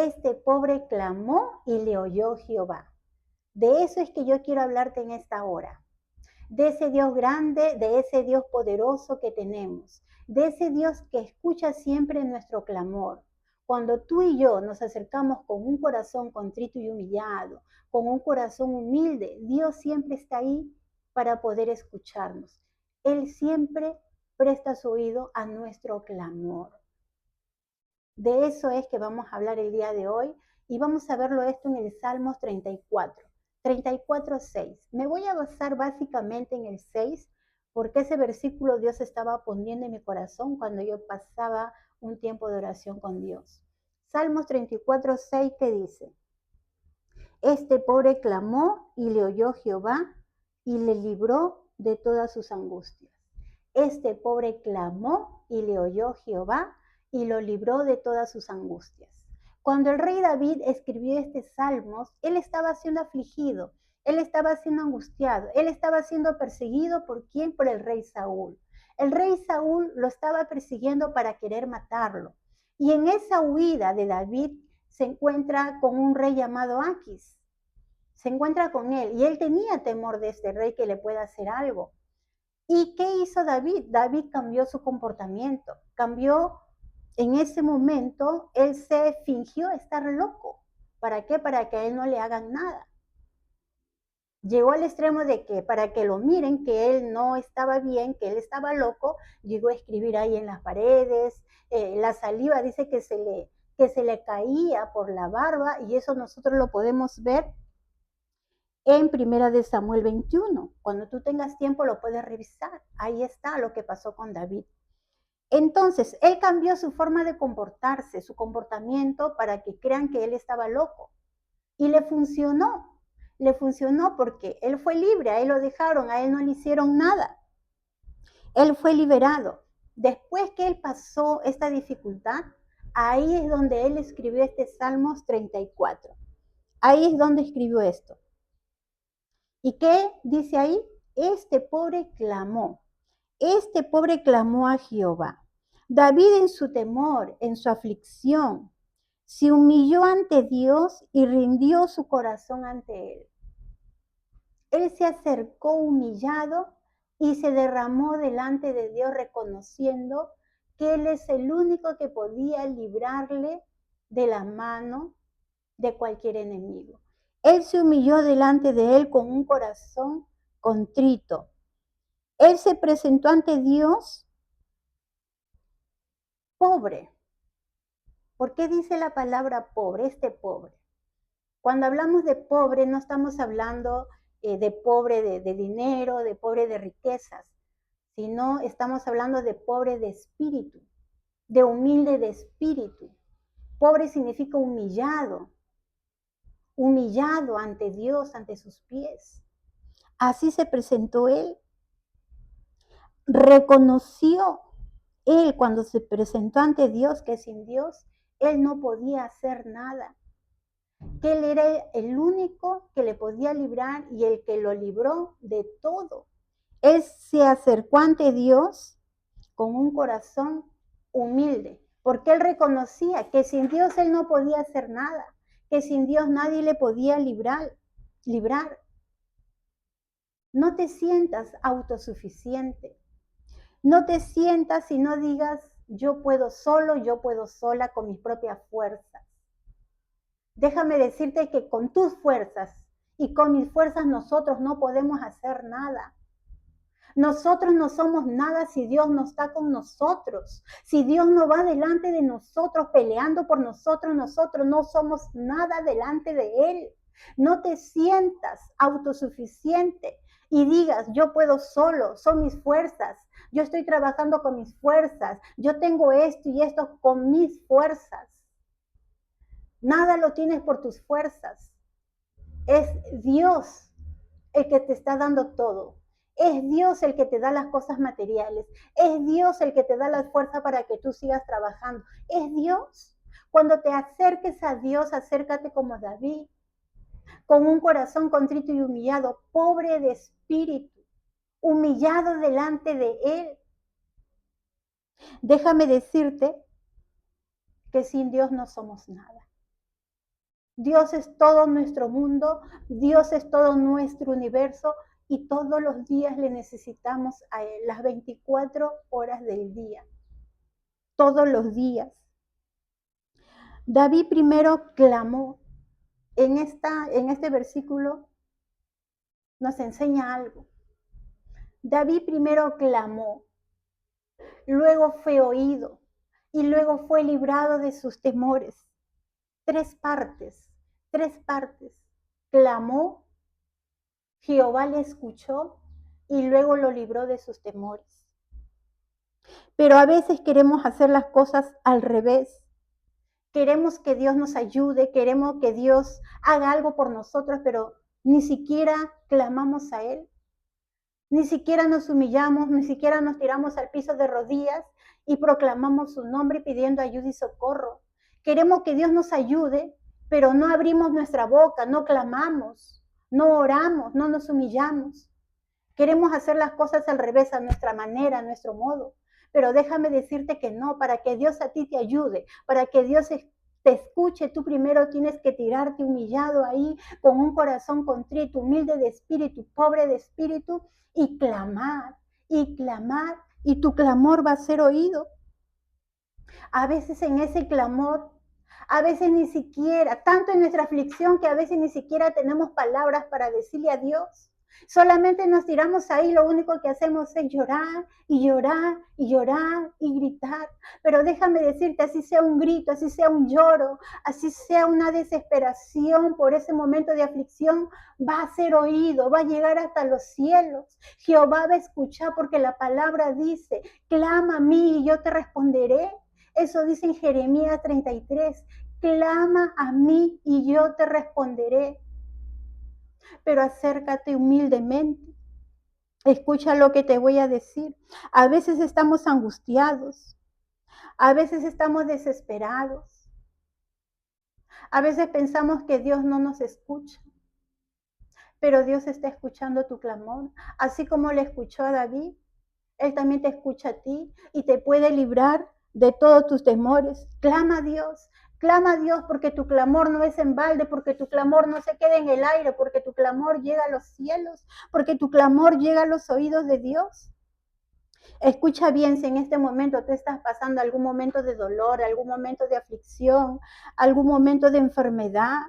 Este pobre clamó y le oyó Jehová. De eso es que yo quiero hablarte en esta hora. De ese Dios grande, de ese Dios poderoso que tenemos, de ese Dios que escucha siempre nuestro clamor. Cuando tú y yo nos acercamos con un corazón contrito y humillado, con un corazón humilde, Dios siempre está ahí para poder escucharnos. Él siempre presta su oído a nuestro clamor. De eso es que vamos a hablar el día de hoy y vamos a verlo esto en el Salmos 34, 6. Me voy a basar básicamente en el 6 porque ese versículo Dios estaba poniendo en mi corazón cuando yo pasaba un tiempo de oración con Dios. Salmos 34, 6 que dice, este pobre clamó y le oyó Jehová y le libró de todas sus angustias. Este pobre clamó y le oyó Jehová y lo libró de todas sus angustias. Cuando el rey David escribió este salmos, él estaba siendo afligido, él estaba siendo angustiado, él estaba siendo perseguido ¿por quién? Por el rey Saúl. El rey Saúl lo estaba persiguiendo para querer matarlo. Y en esa huida de David se encuentra con un rey llamado Aquis. Se encuentra con él y él tenía temor de este rey que le pueda hacer algo. ¿Y qué hizo David? David cambió su comportamiento, cambió en ese momento, él se fingió estar loco. ¿Para qué? Para que a él no le hagan nada. Llegó al extremo de que para que lo miren, que él no estaba bien, que él estaba loco, llegó a escribir ahí en las paredes, la saliva dice que se le caía por la barba y eso nosotros lo podemos ver en Primera de Samuel 21. Cuando tú tengas tiempo lo puedes revisar. Ahí está lo que pasó con David. Entonces, él cambió su forma de comportarse, su comportamiento para que crean que él estaba loco. Y le funcionó porque él fue libre, a él lo dejaron, a él no le hicieron nada. Él fue liberado. Después que él pasó esta dificultad, ahí es donde él escribió este Salmos 34. Ahí es donde escribió esto. ¿Y qué dice ahí? Este pobre clamó a Jehová. David en su temor, en su aflicción, se humilló ante Dios y rindió su corazón ante él. Él se acercó humillado y se derramó delante de Dios reconociendo que Él es el único que podía librarle de la mano de cualquier enemigo. Él se humilló delante de Él con un corazón contrito. Él se presentó ante Dios pobre. ¿Por qué dice la palabra pobre? Este pobre. Cuando hablamos de pobre, no estamos hablando de pobre de dinero, de pobre de riquezas, sino estamos hablando de pobre de espíritu, de humilde de espíritu. Pobre significa humillado ante Dios, ante sus pies. Así se presentó él. Reconoció él cuando se presentó ante Dios que sin Dios él no podía hacer nada, que él era el único que le podía librar y el que lo libró de todo. Él se acercó ante Dios con un corazón humilde, porque él reconocía que sin Dios él no podía hacer nada, que sin Dios nadie le podía librar. No te sientas autosuficiente. No te sientas y no digas, yo puedo solo, yo puedo sola con mis propias fuerzas. Déjame decirte que con tus fuerzas y con mis fuerzas nosotros no podemos hacer nada. Nosotros no somos nada si Dios no está con nosotros. Si Dios no va delante de nosotros, peleando por nosotros, nosotros no somos nada delante de Él. No te sientas autosuficiente y digas, yo puedo solo, son mis fuerzas. Yo estoy trabajando con mis fuerzas. Yo tengo esto y esto con mis fuerzas. Nada lo tienes por tus fuerzas. Es Dios el que te está dando todo. Es Dios el que te da las cosas materiales. Es Dios el que te da la fuerza para que tú sigas trabajando. Es Dios. Cuando te acerques a Dios, acércate como David, con un corazón contrito y humillado, pobre de espíritu, humillado delante de Él. Déjame decirte que sin Dios no somos nada. Dios es todo nuestro mundo, Dios es todo nuestro universo y todos los días le necesitamos a Él, las 24 horas del día, todos los días. David primero clamó. En este versículo nos enseña algo. David primero clamó, luego fue oído y luego fue librado de sus temores. Tres partes. Clamó, Jehová le escuchó y luego lo libró de sus temores. Pero a veces queremos hacer las cosas al revés. Queremos que Dios nos ayude, queremos que Dios haga algo por nosotros, pero ni siquiera clamamos a Él. Ni siquiera nos humillamos, ni siquiera nos tiramos al piso de rodillas y proclamamos su nombre pidiendo ayuda y socorro. Queremos que Dios nos ayude, pero no abrimos nuestra boca, no clamamos, no oramos, no nos humillamos. Queremos hacer las cosas al revés, a nuestra manera, a nuestro modo. Pero déjame decirte que no, para que Dios a ti te ayude, para que Dios te escuche, tú primero tienes que tirarte humillado ahí, con un corazón contrito, humilde de espíritu, pobre de espíritu, y clamar, y tu clamor va a ser oído. A veces en ese clamor, a veces ni siquiera, tanto en nuestra aflicción que a veces ni siquiera tenemos palabras para decirle a Dios. Solamente nos tiramos ahí, lo único que hacemos es llorar y llorar y llorar y gritar. Pero déjame decirte, así sea un grito, así sea un lloro, así sea una desesperación por ese momento de aflicción, va a ser oído, va a llegar hasta los cielos. Jehová va a escuchar porque la palabra dice, clama a mí y yo te responderé. Eso dice en Jeremías 33, clama a mí y yo te responderé. Pero acércate humildemente. Escucha lo que te voy a decir. A veces estamos angustiados, a veces estamos desesperados, a veces pensamos que Dios no nos escucha, pero Dios está escuchando tu clamor. Así como le escuchó a David, Él también te escucha a ti y te puede librar de todos tus temores. Clama a Dios porque tu clamor no es en balde, porque tu clamor no se queda en el aire, porque tu clamor llega a los cielos, porque tu clamor llega a los oídos de Dios. Escucha bien, si en este momento tú estás pasando algún momento de dolor, algún momento de aflicción, algún momento de enfermedad,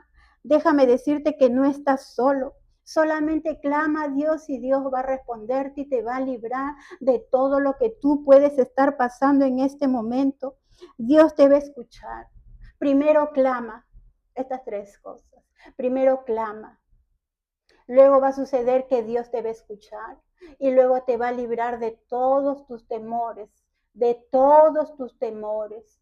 déjame decirte que no estás solo. Solamente clama a Dios y Dios va a responderte y te va a librar de todo lo que tú puedes estar pasando en este momento. Dios te va a escuchar. Primero clama, estas tres cosas. Primero clama. Luego va a suceder que Dios te va a escuchar y luego te va a librar de todos tus temores, de todos tus temores.